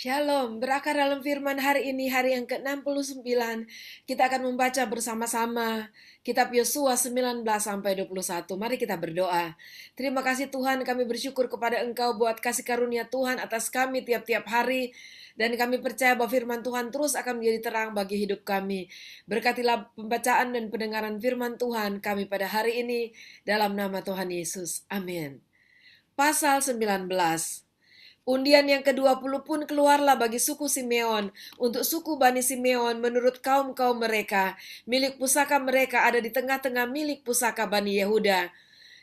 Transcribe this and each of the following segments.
Shalom, berakar dalam firman hari ini, hari yang ke-69. Kita akan membaca bersama-sama kitab Yosua 19-21. Mari kita berdoa. Terima kasih Tuhan, kami bersyukur kepada Engkau buat kasih karunia Tuhan atas kami tiap-tiap hari. Dan kami percaya bahwa firman Tuhan terus akan menjadi terang bagi hidup kami. Berkatilah pembacaan dan pendengaran firman Tuhan kami pada hari ini dalam nama Tuhan Yesus. Amin. Pasal 19. Undian yang ke-20 pun keluarlah bagi suku Simeon. Untuk suku Bani Simeon menurut kaum-kaum mereka, milik pusaka mereka ada di tengah-tengah milik pusaka Bani Yehuda.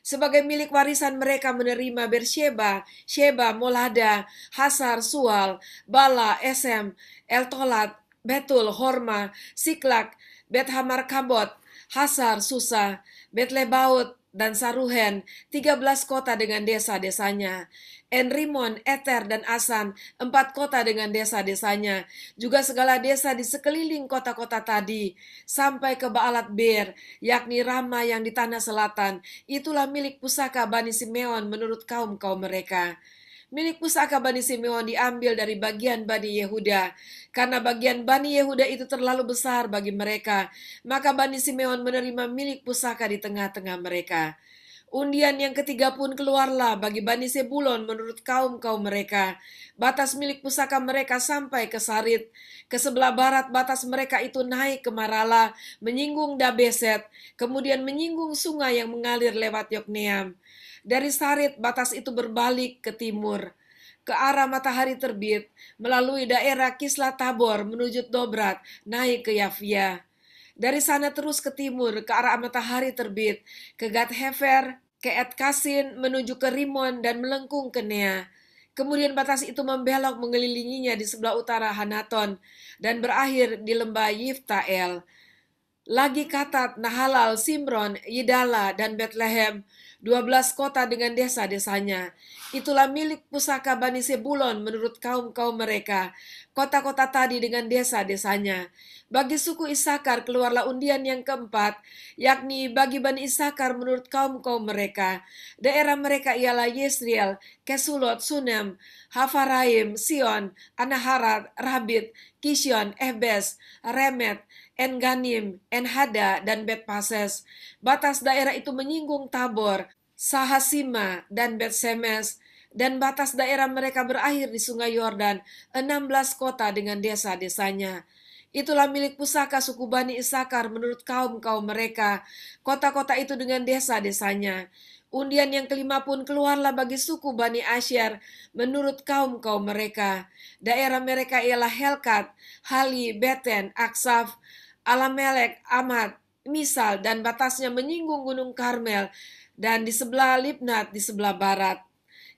Sebagai milik warisan mereka menerima Bersheba, Sheba, Molada, Hasar, Sual, Bala, Esem, Eltolat, Betul, Horma, Siklak, Bet Hamar Kabot, Hasar, Susa, Bet Lebaut, dan Saruhen, 13 kota dengan desa-desanya. Enrimon, Eter, dan Asan, 4 kota dengan desa-desanya. Juga segala desa di sekeliling kota-kota tadi, sampai ke Baalat Beer, yakni Rama yang di tanah selatan. Itulah milik pusaka Bani Simeon menurut kaum-kaum mereka. Milik pusaka Bani Simeon diambil dari bagian Bani Yehuda. Karena bagian Bani Yehuda itu terlalu besar bagi mereka, maka Bani Simeon menerima milik pusaka di tengah-tengah mereka. Undian yang ketiga pun keluarlah bagi Bani Sebulon menurut kaum-kaum mereka. Batas milik pusaka mereka sampai ke Sarit. Ke sebelah barat batas mereka itu naik ke Marala, menyinggung Dabeset, kemudian menyinggung sungai yang mengalir lewat Yokneam. Dari Sarit batas itu berbalik ke timur, ke arah matahari terbit, melalui daerah Kisla Tabor menuju Dobrat, naik ke Yafia. Dari sana terus ke timur, ke arah matahari terbit, ke Gat Hefer, ke Et Kasin, menuju ke Rimon, dan melengkung ke Nea. Kemudian batas itu membelok mengelilinginya di sebelah utara Hanaton, dan berakhir di lembah Yiftael. Lagi Katat, Nahalal, Simron, Yidala, dan Bethlehem, 12 kota dengan desa-desanya. Itulah milik pusaka Bani Sebulon menurut kaum-kaum mereka, kota-kota tadi dengan desa-desanya. Bagi suku Isakar keluarlah undian yang keempat, yakni bagi Bani Isakar menurut kaum-kaum mereka. Daerah mereka ialah Yesriel, Kesulot, Sunem, Hafaraim, Sion, Anaharat, Rabit, Kisyon, Ebes, Remet, En-Ganim, En-Hada, dan Bet-Pases. Batas daerah itu menyinggung Tabor, Sahasima, dan Bet-Semes, dan batas daerah mereka berakhir di sungai Yordan, 16 kota dengan desa-desanya. Itulah milik pusaka suku Bani Isakar menurut kaum-kaum mereka, kota-kota itu dengan desa-desanya. Undian yang kelima pun keluarlah bagi suku Bani Asyer menurut kaum-kaum mereka. Daerah mereka ialah Helkat, Hali, Beten, Aksaf, Alamelek, Amad, Misal, dan batasnya menyinggung Gunung Karmel, dan di sebelah Libnat di sebelah barat.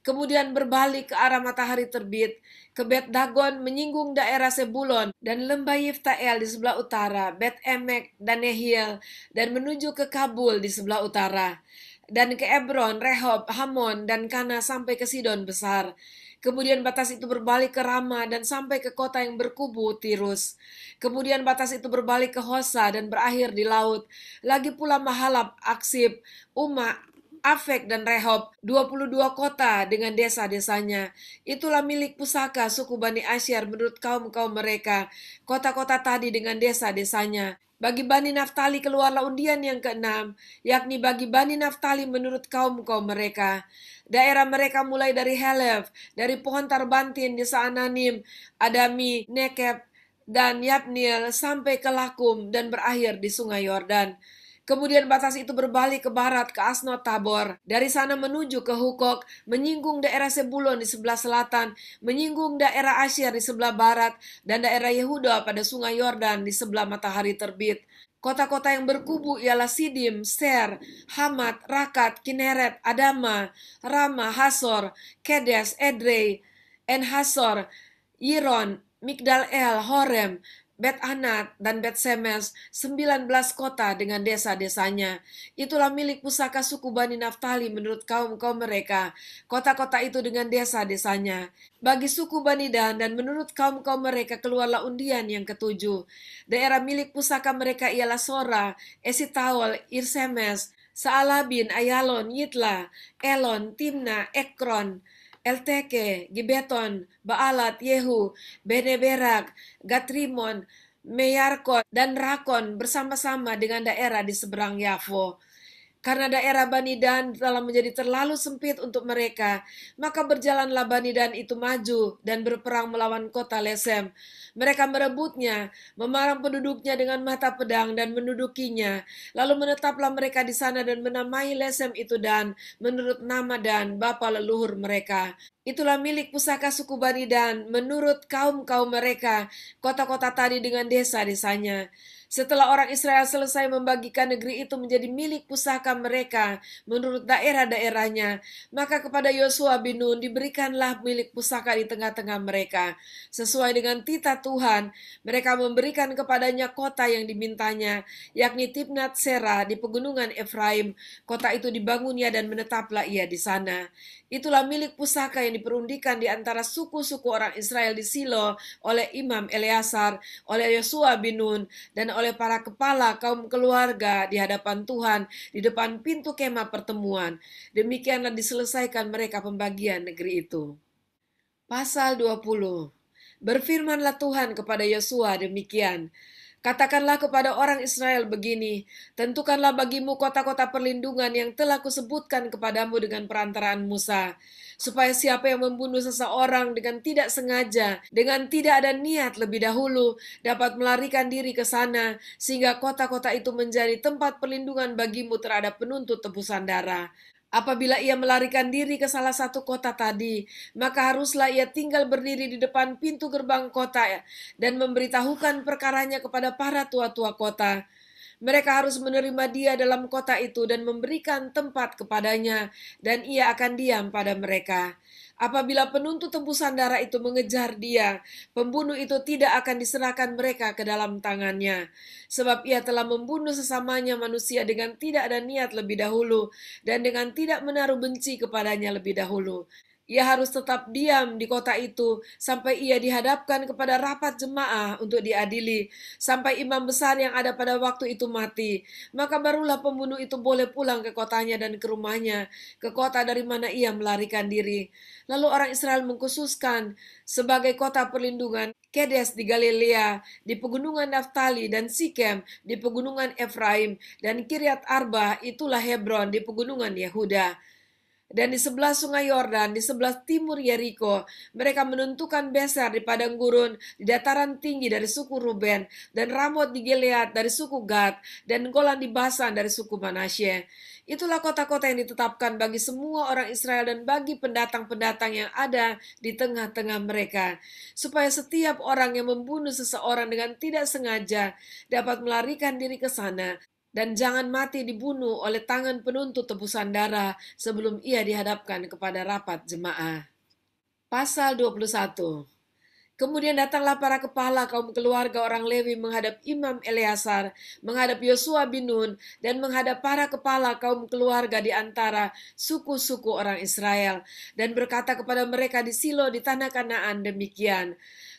Kemudian berbalik ke arah matahari terbit, ke Bet Dagon menyinggung daerah Sebulon, dan lembah Yiftael di sebelah utara, Bet Emek dan Nehiel, dan menuju ke Kabul di sebelah utara, dan ke Ebron, Rehob, Hamon, dan Kana sampai ke Sidon besar. Kemudian batas itu berbalik ke Rama dan sampai ke kota yang berkubu Tirus. Kemudian batas itu berbalik ke Hosa dan berakhir di laut. Lagi pula Mahalab, Aksib, Uma, Afek, dan Rehob, 22 kota dengan desa-desanya. Itulah milik pusaka suku Bani Asyer menurut kaum-kaum mereka, kota-kota tadi dengan desa-desanya. Bagi Bani Naftali keluarlah undian yang keenam, yakni bagi Bani Naftali menurut kaum-kaum mereka. Daerah mereka mulai dari Helef, dari pohon Tarbantin di Saananim, Adami, Nekeb, dan Yabnil sampai ke Lakum dan berakhir di sungai Yordan. Kemudian batas itu berbalik ke barat ke Asnot Tabor. Dari sana menuju ke Hukok, menyinggung daerah Sebulon di sebelah selatan, menyinggung daerah Asyer di sebelah barat, dan daerah Yehuda pada sungai Yordan di sebelah matahari terbit. Kota-kota yang berkubu ialah Sidim, Ser, Hamat, Rakat, Kineret, Adama, Rama, Hasor, Kedes, Edrei, En-Hasor, Yiron, Migdal El, Horem, Bet Anat, dan Bet Semes, 19 kota dengan desa-desanya. Itulah milik pusaka suku Bani Naftali menurut kaum-kaum mereka, kota-kota itu dengan desa-desanya. Bagi suku Bani Dan dan menurut kaum-kaum mereka keluarlah undian yang ketujuh. Daerah milik pusaka mereka ialah Sora, Esitaol, Irsemes, Saalabin, Ayalon, Yitla, Elon, Timna, Ekron, Elteke, Gibeton, Baalat, Yehu, Beneberak, Gatrimon, Meyarkon, dan Rakon bersama-sama dengan daerah di seberang Yafo. Karena daerah Bani Dan telah menjadi terlalu sempit untuk mereka, maka berjalanlah Bani Dan itu maju dan berperang melawan kota Lesem. Mereka merebutnya, memarang penduduknya dengan mata pedang dan mendudukinya. Lalu menetaplah mereka di sana dan menamai Lesem itu Dan, menurut nama Dan, bapa leluhur mereka. Itulah milik pusaka suku Bani Dan, menurut kaum-kaum mereka, kota-kota tadi dengan desa-desanya. Setelah orang Israel selesai membagikan negeri itu menjadi milik pusaka mereka menurut daerah-daerahnya, maka kepada Yosua bin Nun diberikanlah milik pusaka di tengah-tengah mereka. Sesuai dengan titah Tuhan, mereka memberikan kepadanya kota yang dimintanya, yakni Timnat Sera di pegunungan Efraim. Kota itu dibangunnya dan menetaplah ia di sana. Itulah milik pusaka yang diperundikan di antara suku-suku orang Israel di Silo oleh Imam Eleazar, oleh Yosua bin Nun, dan oleh para kepala kaum keluarga di hadapan Tuhan di depan pintu kemah pertemuan. Demikianlah diselesaikan mereka pembagian negeri itu. Pasal 20. Berfirmanlah Tuhan kepada Yosua demikian. Katakanlah kepada orang Israel begini, tentukanlah bagimu kota-kota perlindungan yang telah kusebutkan kepadamu dengan perantaraan Musa, supaya siapa yang membunuh seseorang dengan tidak sengaja, dengan tidak ada niat lebih dahulu, dapat melarikan diri ke sana, sehingga kota-kota itu menjadi tempat perlindungan bagimu terhadap penuntut tebusan darah. Apabila ia melarikan diri ke salah satu kota tadi, maka haruslah ia tinggal berdiri di depan pintu gerbang kota dan memberitahukan perkaranya kepada para tua-tua kota. Mereka harus menerima dia dalam kota itu dan memberikan tempat kepadanya, dan ia akan diam pada mereka. Apabila penuntut tebusan darah itu mengejar dia, pembunuh itu tidak akan diserahkan mereka ke dalam tangannya. Sebab ia telah membunuh sesamanya manusia dengan tidak ada niat lebih dahulu, dan dengan tidak menaruh benci kepadanya lebih dahulu. Ia harus tetap diam di kota itu sampai ia dihadapkan kepada rapat jemaah untuk diadili, sampai imam besar yang ada pada waktu itu mati. Maka barulah pembunuh itu boleh pulang ke kotanya dan ke rumahnya, ke kota dari mana ia melarikan diri. Lalu orang Israel mengkhususkan sebagai kota perlindungan Kedes di Galilea, di pegunungan Naftali, dan Sikem di pegunungan Efraim, dan Kiryat Arba itulah Hebron di pegunungan Yehuda. Dan di sebelah sungai Yordan, di sebelah timur Yeriko, mereka menentukan Beser di padang gurun, di dataran tinggi dari suku Ruben, dan Ramot di Gilead dari suku Gad, dan Golan di Basan dari suku Manasye. Itulah kota-kota yang ditetapkan bagi semua orang Israel dan bagi pendatang-pendatang yang ada di tengah-tengah mereka, supaya setiap orang yang membunuh seseorang dengan tidak sengaja dapat melarikan diri ke sana, dan jangan mati dibunuh oleh tangan penuntut tebusan darah sebelum ia dihadapkan kepada rapat jemaah. Pasal 21. Kemudian datanglah para kepala kaum keluarga orang Lewi menghadap Imam Eleazar, menghadap Yosua bin Nun, dan menghadap para kepala kaum keluarga di antara suku-suku orang Israel, dan berkata kepada mereka di Silo di tanah Kanaan demikian,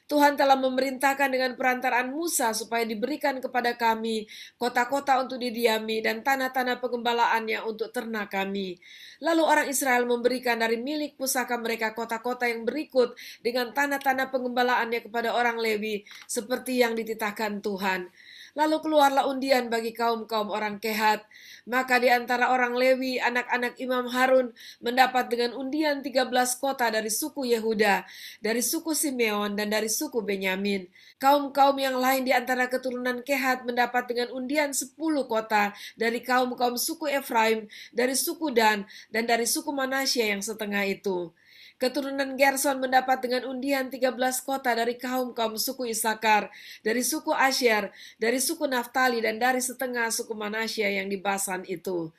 Tuhan telah memerintahkan dengan perantaraan Musa supaya diberikan kepada kami kota-kota untuk didiami dan tanah-tanah pengembalaannya untuk ternak kami. Lalu orang Israel memberikan dari milik pusaka mereka kota-kota yang berikut dengan tanah-tanah pengembalaannya kepada orang Lewi seperti yang dititahkan Tuhan. Lalu keluarlah undian bagi kaum-kaum orang Kehat. Maka di antara orang Lewi, anak-anak Imam Harun mendapat dengan undian 13 kota dari suku Yehuda, dari suku Simeon, dan dari suku Benyamin. Kaum-kaum yang lain di antara keturunan Kehat mendapat dengan undian 10 kota dari kaum-kaum suku Efraim, dari suku Dan, dan dari suku Manasye yang setengah itu. Keturunan Gerson mendapat dengan undian 13 kota dari kaum-kaum suku Isakar, dari suku Asyer, dari suku Naftali, dan dari setengah suku Manasye yang di Basan itu.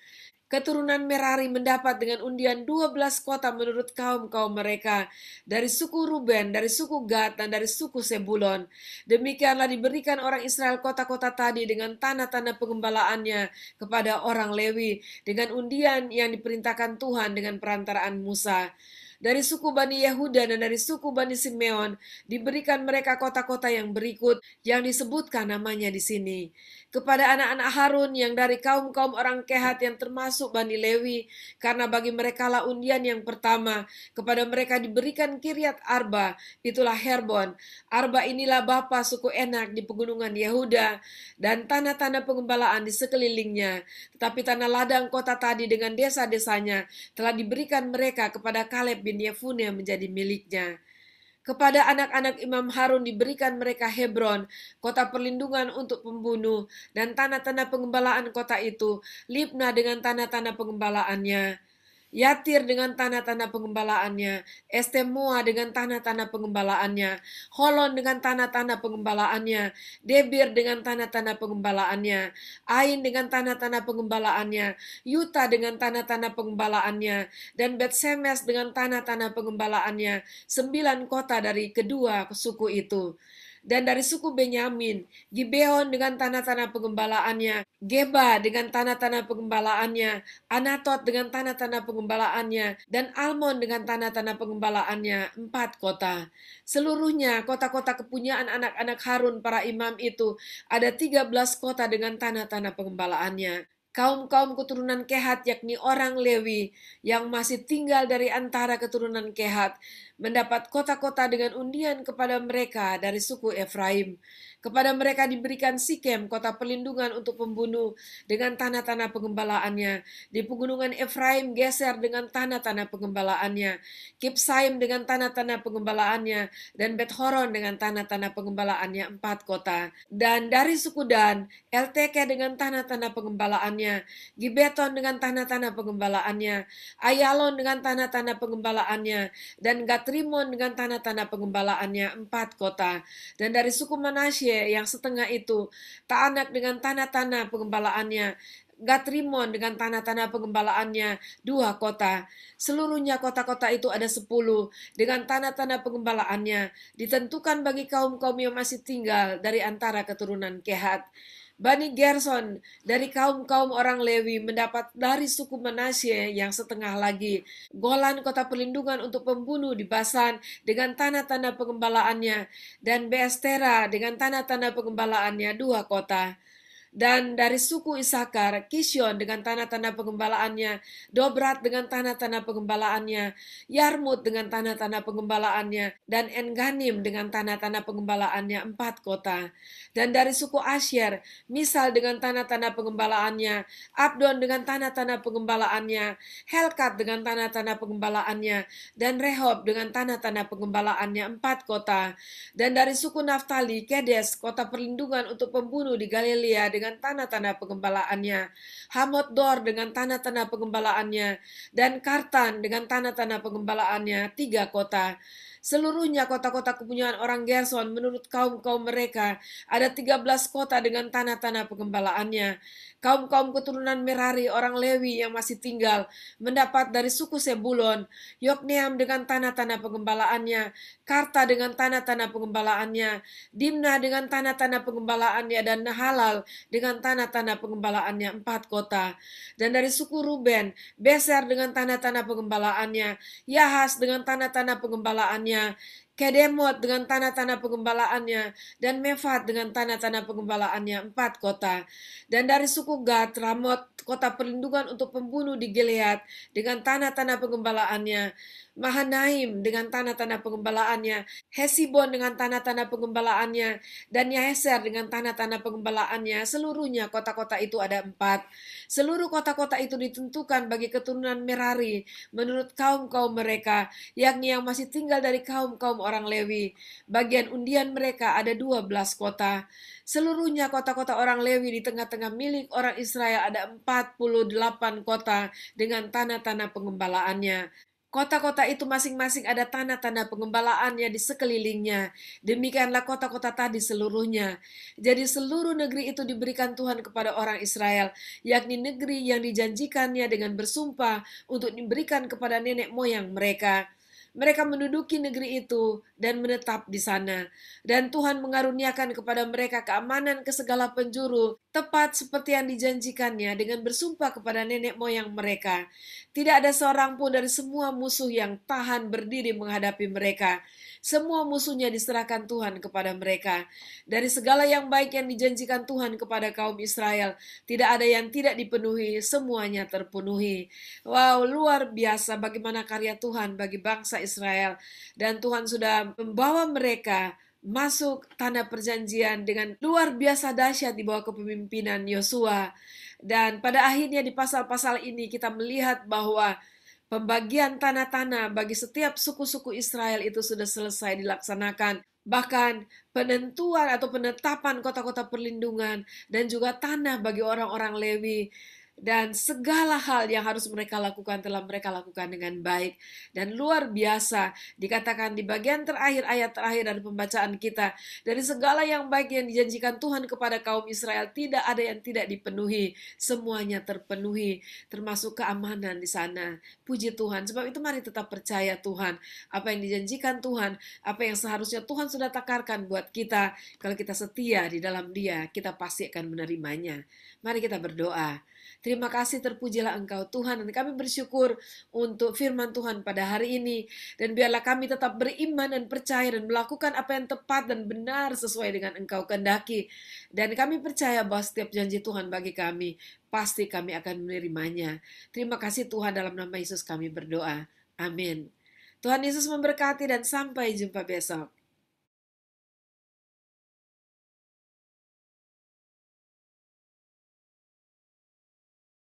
Keturunan Merari mendapat dengan undian 12 kota menurut kaum-kaum mereka, dari suku Ruben, dari suku Gad, dan dari suku Sebulon. Demikianlah diberikan orang Israel kota-kota tadi dengan tanah-tanah pengembalaannya kepada orang Lewi, dengan undian yang diperintahkan Tuhan dengan perantaraan Musa. Dari suku Bani Yehuda dan dari suku Bani Simeon diberikan mereka kota-kota yang berikut yang disebutkan namanya di sini. Kepada anak-anak Harun yang dari kaum-kaum orang Kehat yang termasuk Bani Lewi, karena bagi merekalah undian yang pertama, kepada mereka diberikan Kiryat Arba, itulah Herbon. Arba inilah bapa suku Enak di pegunungan Yehuda dan tanah-tanah pengembalaan di sekelilingnya. Tetapi tanah ladang kota tadi dengan desa-desanya telah diberikan mereka kepada Kaleb bin Yefune menjadi miliknya. Kepada anak-anak Imam Harun diberikan mereka Hebron, kota perlindungan untuk pembunuh, dan tanah-tanah pengembalaan kota itu, Libna dengan tanah-tanah pengembalaannya, Yatir dengan tanah-tanah pengembalaannya, Estemoa dengan tanah-tanah pengembalaannya, Holon dengan tanah-tanah pengembalaannya, Debir dengan tanah-tanah pengembalaannya, Ain dengan tanah-tanah pengembalaannya, Yuta dengan tanah-tanah pengembalaannya, dan Bet-Semes dengan tanah-tanah pengembalaannya, 9 kota dari kedua suku itu. Dan dari suku Benyamin, Gibeon dengan tanah-tanah pengembalaannya, Geba dengan tanah-tanah pengembalaannya, Anatot dengan tanah-tanah pengembalaannya, dan Almon dengan tanah-tanah pengembalaannya, 4 kota. Seluruhnya kota-kota kepunyaan anak-anak Harun para imam itu ada 13 kota dengan tanah-tanah pengembalaannya. Kaum-kaum keturunan Kehat yakni orang Lewi yang masih tinggal dari antara keturunan Kehat mendapat kota-kota dengan undian kepada mereka dari suku Efraim. Kepada mereka diberikan Sikem, kota perlindungan untuk pembunuh dengan tanah-tanah pengembalaannya. Di pegunungan Efraim geser dengan tanah-tanah pengembalaannya. Kipsaim dengan tanah-tanah pengembalaannya. Dan Bet-Horon dengan tanah-tanah pengembalaannya, 4 kota. Dan dari suku Dan, Elteke dengan tanah-tanah pengembalaannya. Gibeton dengan tanah-tanah pengembalaannya. Ayalon dengan tanah-tanah pengembalaannya. Dan Gatrimon dengan tanah-tanah pengembalaannya, 4 kota. Dan dari suku Manasye yang setengah itu, Taanak dengan tanah-tanah pengembalaannya, Gatrimon dengan tanah-tanah pengembalaannya, 2 kota. Seluruhnya kota-kota itu ada 10 dengan tanah-tanah pengembalaannya, ditentukan bagi kaum-kaum yang masih tinggal dari antara keturunan Kehat. Bani Gerson dari kaum-kaum orang Lewi mendapat dari suku Manasye yang setengah lagi. Golan kota perlindungan untuk pembunuh di Basan dengan tanah-tanah pengembalaannya, dan Beestera dengan tanah-tanah pengembalaannya, 2 kota. Dan dari suku Isakar, Kisyon dengan tanah-tanah pengembalaannya, Dobrat dengan tanah-tanah pengembalaannya, Yarmut dengan tanah-tanah pengembalaannya, dan Enganim dengan tanah-tanah pengembalaannya, 4 kota. Dan dari suku Asyer, Misal dengan tanah-tanah pengembalaannya, Abdon dengan tanah-tanah pengembalaannya, Helkat dengan tanah-tanah pengembalaannya, dan Rehob dengan tanah-tanah pengembalaannya, 4 kota. Dan dari suku Naftali, Kedes, kota perlindungan untuk pembunuh di Galilea dengan tanah-tanah pengembalaannya, Hamot Dor dengan tanah-tanah pengembalaannya, dan Kartan dengan tanah-tanah pengembalaannya, 3 kota. Seluruhnya kota-kota kepunyaan orang Gerson menurut kaum-kaum mereka ada 13 kota dengan tanah-tanah pengembalaannya. Kaum-kaum keturunan Merari orang Lewi yang masih tinggal mendapat dari suku Sebulon, Yokneam dengan tanah-tanah pengembalaannya, Karta dengan tanah-tanah pengembalaannya, Dimna dengan tanah-tanah pengembalaannya, dan Nahalal dengan tanah-tanah pengembalaannya, 4 kota. Dan dari suku Ruben, Beser dengan tanah-tanah pengembalaannya, Yahas dengan tanah-tanah pengembalaannya, Kedemot dengan tanah-tanah pengembalaannya, dan Mefat dengan tanah-tanah pengembalaannya, 4 kota. Dan dari suku Gad, Ramot, kota perlindungan untuk pembunuh di Gilead dengan tanah-tanah pengembalaannya, Mahanaim dengan tanah-tanah pengembalaannya, Hesibon dengan tanah-tanah pengembalaannya, dan Yaeser dengan tanah-tanah pengembalaannya. Seluruhnya kota-kota itu ada 4. Seluruh kota-kota itu ditentukan bagi keturunan Merari menurut kaum-kaum mereka, yakni yang masih tinggal dari kaum-kaum orang Lewi. Bagian undian mereka ada 12 kota. Seluruhnya kota-kota orang Lewi di tengah-tengah milik orang Israel ada 48 kota dengan tanah-tanah pengembalaannya. Kota-kota itu masing-masing ada tanah-tanah pengembalaannya di sekelilingnya. Demikianlah kota-kota tadi seluruhnya. Jadi seluruh negeri itu diberikan Tuhan kepada orang Israel, yakni negeri yang dijanjikannya dengan bersumpah untuk diberikan kepada nenek moyang mereka. Mereka menduduki negeri itu dan menetap di sana. Dan Tuhan mengaruniakan kepada mereka keamanan ke segala penjuru, tepat seperti yang dijanjikannya dengan bersumpah kepada nenek moyang mereka. Tidak ada seorang pun dari semua musuh yang tahan berdiri menghadapi mereka. Semua musuhnya diserahkan Tuhan kepada mereka. Dari segala yang baik yang dijanjikan Tuhan kepada kaum Israel, tidak ada yang tidak dipenuhi, semuanya terpenuhi. Wow, luar biasa bagaimana karya Tuhan bagi bangsa Israel. Dan Tuhan sudah membawa mereka masuk tanah perjanjian dengan luar biasa dahsyat di bawah kepemimpinan Yosua. Dan pada akhirnya di pasal-pasal ini kita melihat bahwa pembagian tanah-tanah bagi setiap suku-suku Israel itu sudah selesai dilaksanakan. Bahkan penentuan atau penetapan kota-kota perlindungan dan juga tanah bagi orang-orang Lewi dan segala hal yang harus mereka lakukan telah mereka lakukan dengan baik. Dan luar biasa dikatakan di bagian terakhir, ayat terakhir dari pembacaan kita, dari segala yang baik yang dijanjikan Tuhan kepada kaum Israel, tidak ada yang tidak dipenuhi, semuanya terpenuhi, termasuk keamanan di sana. Puji Tuhan, sebab itu mari tetap percaya Tuhan, apa yang dijanjikan Tuhan, apa yang seharusnya Tuhan sudah takarkan buat kita, kalau kita setia di dalam Dia, kita pasti akan menerimanya. Mari kita berdoa. Terima kasih, terpujilah Engkau Tuhan, dan kami bersyukur untuk firman Tuhan pada hari ini. Dan biarlah kami tetap beriman dan percaya dan melakukan apa yang tepat dan benar sesuai dengan Engkau kehendaki. Dan kami percaya bahwa setiap janji Tuhan bagi kami, pasti kami akan menerimanya. Terima kasih Tuhan, dalam nama Yesus kami berdoa. Amin. Tuhan Yesus memberkati dan sampai jumpa besok.